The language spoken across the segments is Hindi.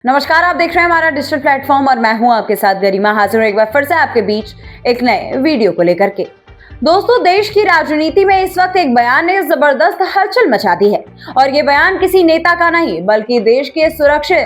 नमस्कार, आप देख रहे हैं हमारा डिजिटल प्लेटफॉर्म और मैं हूं आपके साथ गरिमा, हाजिर हूं एक बार फिर से आपके बीच एक नए वीडियो को लेकर के। दोस्तों, देश की राजनीति में इस वक्त एक बयान ने जबरदस्त हलचल मचा दी है और ये बयान किसी नेता का नहीं बल्कि देश के सुरक्षा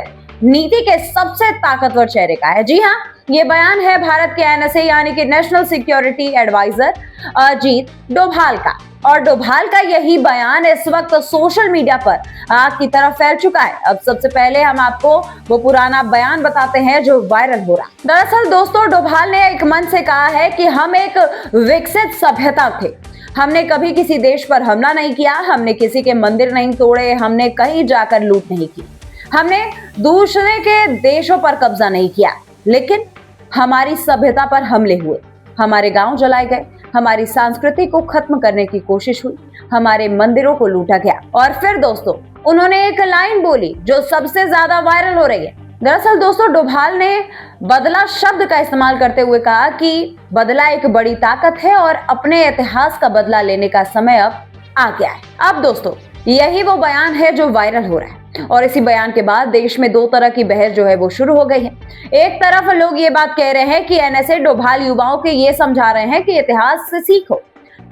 नीति के सबसे ताकतवर चेहरे का है। जी हाँ, ये बयान है भारत के एनएसए यानी कि national security adviser Ajit Doval का। और डोभाल का यही बयान इस वक्त सोशल मीडिया पर आग की तरह फैल चुका है। अब सबसे पहले हम आपको वो पुराना बयान बताते हैं जो वायरल हो रहा है। दरअसल दोस्तों, डोभाल ने एक मंच से कहा है कि हम एक विकसित सभ्यता थे, हमने कभी किसी देश पर हमला नहीं किया, हमने किसी के मंदिर नहीं तोड़े, हमने कहीं जाकर लूट नहीं की, हमने दूसरे के देशों पर कब्जा नहीं किया, लेकिन हमारी सभ्यता पर हमले हुए, हमारे गांव जलाए गए, हमारी संस्कृति को खत्म करने की कोशिश हुई, हमारे मंदिरों को लूटा गया। और फिर दोस्तों, उन्होंने एक लाइन बोली जो सबसे ज्यादा वायरल हो रही है। दरअसल दोस्तों, डोभाल ने बदला शब्द का इस्तेमाल करते हुए कहा कि बदला एक बड़ी ताकत है और अपने इतिहास का बदला लेने का समय अब आ गया है। अब दोस्तों, यही वो बयान है जो वायरल हो रहा है और इसी बयान के बाद देश में दो तरह की बहस जो है वो शुरू हो गई है। एक तरफ लोग ये बात कह रहे हैं कि एनएसए डोभाल युवाओं के ये समझा रहे हैं कि इतिहास से सीखो,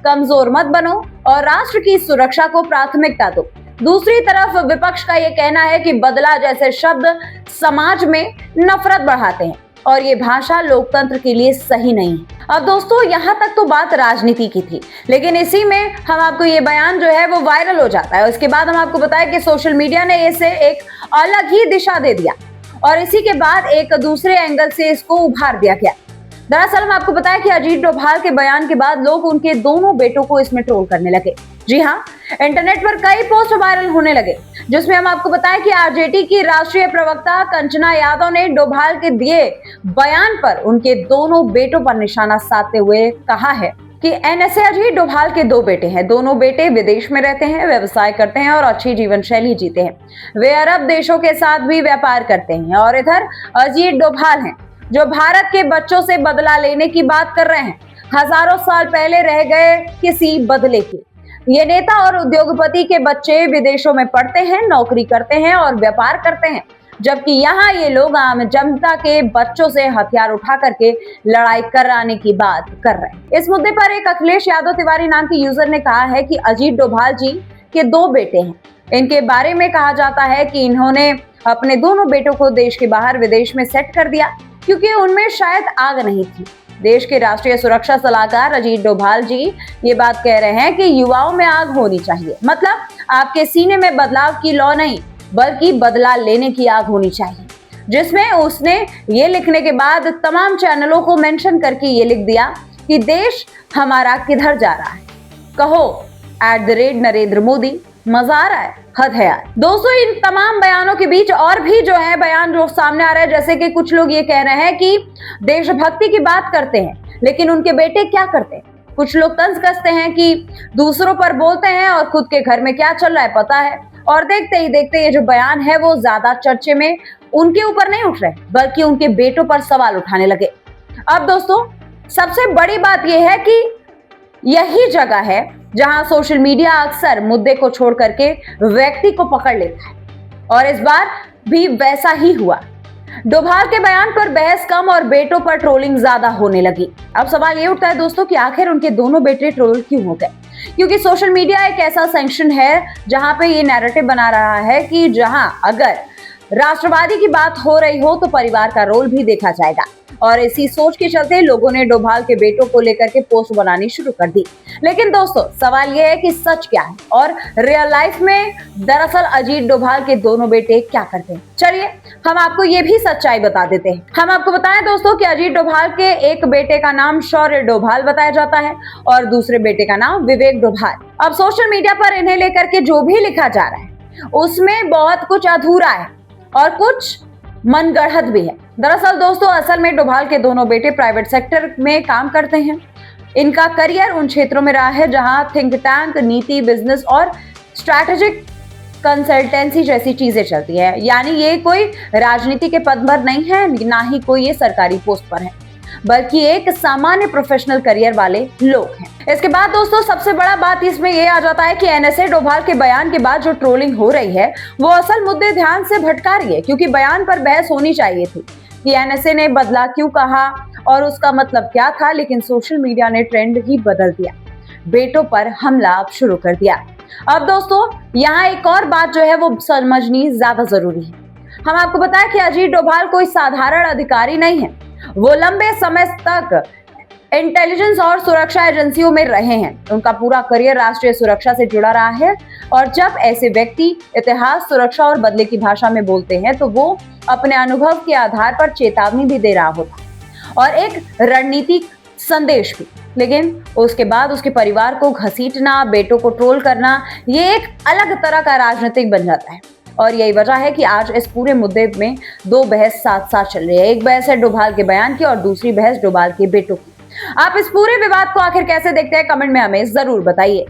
कमजोर मत बनो और राष्ट्र की सुरक्षा को प्राथमिकता दो। दूसरी तरफ विपक्ष का ये कहना है कि बदला जैसे शब्द समाज में नफरत बढ़ाते हैं और ये भाषा लोकतंत्र के लिए सही नहीं है। अब दोस्तों, यहाँ तक तो बात राजनीति की थी, लेकिन इसी में हम आपको ये बयान जो है वो वायरल हो जाता है। उसके बाद हम आपको बताएं कि सोशल मीडिया ने इसे एक अलग ही दिशा दे दिया और इसी के बाद एक दूसरे एंगल से इसको उभार दिया गया। दरअसल हम आपको बताएं कि अजीत डोभाल के बयान के बाद लोग उनके दोनों बेटों को इसमें ट्रोल करने लगे। जी हाँ, इंटरनेट पर कई पोस्ट वायरल होने लगे जिसमें हम आपको बताएं कि आरजेडी की राष्ट्रीय प्रवक्ता कंचना यादव ने डोभाल के दिए बयान पर उनके दोनों बेटों पर निशाना साधते हुए कहा है कि एनएसए अजीत डोभाल के दो बेटे हैं, दोनों बेटे विदेश में रहते हैं, व्यवसाय करते हैं और अच्छी जीवन शैली जीते हैं। वे अरब देशों के साथ भी व्यापार करते हैं और इधर अजीत डोभाल हैं जो भारत के बच्चों से बदला लेने की बात कर रहे हैं, हजारों साल पहले रह गए किसी बदले की। ये नेता और उद्योगपति के बच्चे विदेशों में पढ़ते हैं, नौकरी करते हैं और व्यापार करते हैं, जबकि यहाँ ये लोग आम जनता के बच्चों से हथियार उठा करके लड़ाई कराने की बात कर रहे हैं। इस मुद्दे पर एक अखिलेश यादव तिवारी नाम के यूजर ने कहा है कि अजीत डोभाल जी के दो बेटे हैं, इनके बारे में कहा जाता है कि इन्होंने अपने दोनों बेटों को देश के बाहर विदेश में सेट कर दिया क्योंकि उनमें शायद आग नहीं थी। देश के राष्ट्रीय सुरक्षा सलाहकार अजीत डोभाल जी ये बात कह रहे हैं कि युवाओं में आग होनी चाहिए, मतलब आपके सीने में बदलाव की लौ नहीं बल्कि बदला लेने की आग होनी चाहिए। जिसमें उसने ये लिखने के बाद तमाम चैनलों को मेंशन करके ये लिख दिया कि देश हमारा किधर जा रहा है, कहो @नरेंद्र मोदी, मजा आ रहा है, हद है यार। दोस्तों, इन तमाम बयानों के बीच और भी जो है बयान जो सामने आ रहा है, जैसे कि कुछ लोग ये कह रहे हैं कि देशभक्ति की बात करते हैं लेकिन उनके बेटे क्या करते हैं। कुछ लोग तंज कसते हैं कि दूसरों पर बोलते हैं और खुद के घर में क्या चल रहा है पता है। और देखते ही देखते ये जो बयान है वो ज्यादा चर्चे में उनके ऊपर नहीं उठ रहे बल्कि उनके बेटों पर सवाल उठाने लगे। अब दोस्तों, सबसे बड़ी बात यह है कि यही जगह है जहां सोशल मीडिया अक्सर मुद्दे को छोड़ करके व्यक्ति को पकड़ लेता है और इस बार भी वैसा ही हुआ। डोभाल के बयान पर बहस कम और बेटों पर ट्रोलिंग ज्यादा होने लगी। अब सवाल ये उठता है दोस्तों कि आखिर उनके दोनों बेटे ट्रोल क्यों हो गए, क्योंकि सोशल मीडिया एक ऐसा सेक्शन है जहां पे ये नैरेटिव बना रहा है कि जहां अगर राष्ट्रवादी की बात हो रही हो तो परिवार का रोल भी देखा जाएगा और इसी सोच के चलते लोगों ने डोभाल के बेटों को लेकर के पोस्ट बनानी शुरू कर दी। लेकिन दोस्तों, सवाल यह है कि सच क्या है और रियल लाइफ में दरअसल अजीत डोभाल के दोनों बेटे क्या करते हैं। चलिए हम आपको ये भी सच्चाई बता देते हैं। हम आपको बताएं दोस्तों कि अजीत डोभाल के एक बेटे का नाम शौर्य डोभाल बताया जाता है और दूसरे बेटे का नाम विवेक डोभाल। अब सोशल मीडिया पर इन्हें लेकर के जो भी लिखा जा रहा है उसमें बहुत कुछ अधूरा है और कुछ मनगढ़ंत भी है। दरअसल दोस्तों, असल में डोभाल के दोनों बेटे प्राइवेट सेक्टर में काम करते हैं। इनका करियर उन क्षेत्रों में रहा है जहां थिंक टैंक, नीति, बिजनेस और स्ट्रैटेजिक कंसल्टेंसी जैसी चीजें चलती है। यानी ये कोई राजनीति के पद पर नहीं है, ना ही कोई ये सरकारी पोस्ट पर है। बल्कि एक सामान्य प्रोफेशनल करियर वाले लोग हैं। इसके बाद दोस्तों सबसे बड़ा बात इसमें यह आ जाता है कि एनएसए डोभाल के बयान के बाद जो ट्रोलिंग हो रही है वो असल मुद्दे ध्यान से भटका रही है, क्योंकि बयान पर बहस होनी चाहिए थी कि एनएसए ने बदला क्यों कहा और उसका मतलब क्या था, लेकिन सोशल मीडिया ने ट्रेंड ही बदल दिया, बेटों पर हमला शुरू कर दिया। अब दोस्तों यहाँ एक और बात जो है वो समझनी ज्यादा जरूरी है। हम आपको बताएं कि अजीत डोभाल कोई साधारण अधिकारी नहीं है, वो लंबे समय तक इंटेलिजेंस और सुरक्षा एजेंसियों में रहे हैं। उनका पूरा करियर राष्ट्रीय सुरक्षा से जुड़ा रहा है और जब ऐसे व्यक्ति इतिहास, सुरक्षा और बदले की भाषा में बोलते हैं तो वो अपने अनुभव के आधार पर चेतावनी भी दे रहा होता और एक रणनीतिक संदेश भी। लेकिन उसके बाद उसके परिवार को घसीटना, बेटों को ट्रोल करना, ये एक अलग तरह का राजनीतिक बन जाता है। और यही वजह है कि आज इस पूरे मुद्दे में दो बहस साथ साथ चल रही है। एक बहस है डोभाल के बयान की और दूसरी बहस डोभाल के बेटों की। आप इस पूरे विवाद को आखिर कैसे देखते हैं, कमेंट में हमें जरूर बताइए।